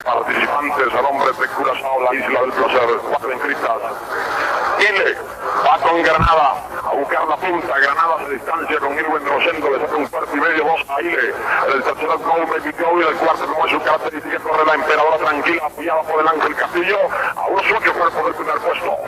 Participantes a nombre de Curazao, la isla del placer, 4 inscritas. Ile va con Granada a buscar la punta. Granada se distancia con Irwin Rosendo, le saca un cuarto y medio, 2 a Ile. En el tercero Go Baby Go, y el cuarto, como es su característica, corre la Emperadora tranquila, apoyada por el Ángel Castillo, a unos 8 cuerpos del primer puesto.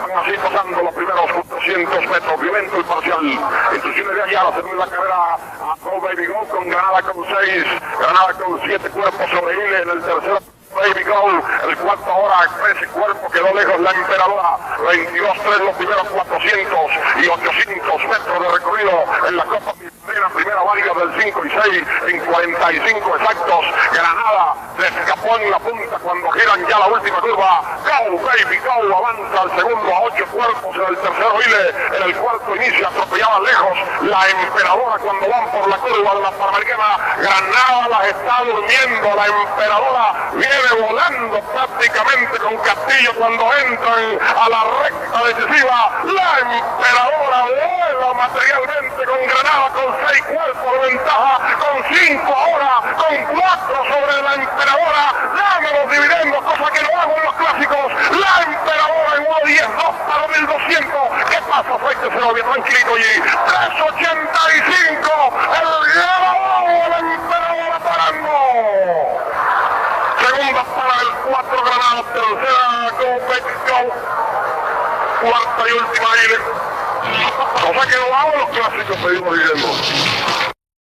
Van así pasando los primeros 400 metros, violento el parcial. Instrucciones de allá, hacer la carrera a Go Baby Go, con Granada con 6, Granada con 7 cuerpos sobre Ile. En el tercero Baby Go, el cuarto ahora 13 cuerpos, quedó lejos la Emperadora, 22-3 los primeros 400 y 800 metros de recorrido en la Copa Pistera, primera válida del 5 y 6 en 45 exactos. Granada se escapó en la punta cuando giran ya la última curva. Go Baby Go, avanza al segundo a 8 cuerpos, en el tercero Ile, en el cuarto inicia atropellada lejos la Emperadora cuando van por la curva de la Panamericana. Granada las está durmiendo, la Emperadora viene volando prácticamente con Castillo cuando entran a la recta decisiva. La Emperadora vuela materialmente con Granada con 6 cuerpos de ventaja, con 5 ahora, con 4 sobre la Emperadora. Dame los dividendos, cosa que no hago en los clásicos. La Emperadora en 1.10, 2 para 1200. ¿Qué pasa? Fuerte se lo bien tranquilito allí. 3.85. El ganador, la Emperadora parando. Segunda para el 4 Granada, tercera Go Baby Go, cuarta y última Ile. Cosa que no hago en los clásicos, pedimos diciendo.